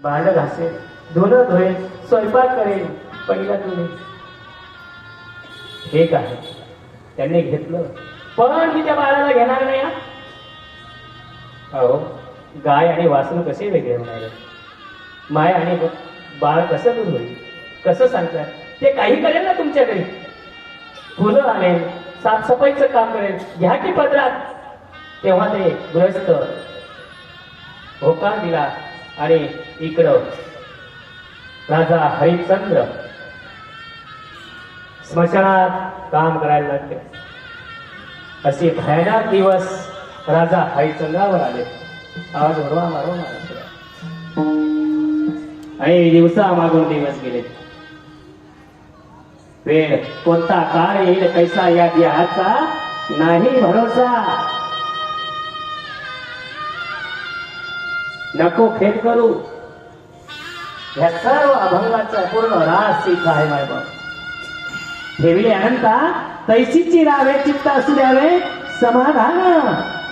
भांड घासेल, धुणं धुईल, स्वयंपाक करेल, पहिला तुम्ही. हे काय त्यांनी घेतलं, पण मी त्या बाळाला घेणार नाही. अहो, गाय आणि वासरू कसे वेगळे होणार? माय आणि बाळ कसं दूर होईल? कसं सांगताय? ते काही करेल ना तुमच्या घरी, फुलं आणेल, साफसफाईचं काम करेल, घ्या की पदरात. तेव्हा ते गृहस्थ होकार दिला आणि इकडं राजा हरिश्चंद्र स्मशानात काम करायला लागले. असे भयानक दिवस राजा हरिश्चंद्रावर आले. आवाज भरवा मारो आणि दिवसा मागून दिवस गेले. वेळ कोणता काळ येईल कैसा या देहाचा नाही भरोसा. नको खेद करू, ह्या सर्व अभंगाचा पूर्ण रास सिद्ध आहे. माय बाप ठेवले अनंता तैसीची रावे चित्त असू द्यावे समाधान.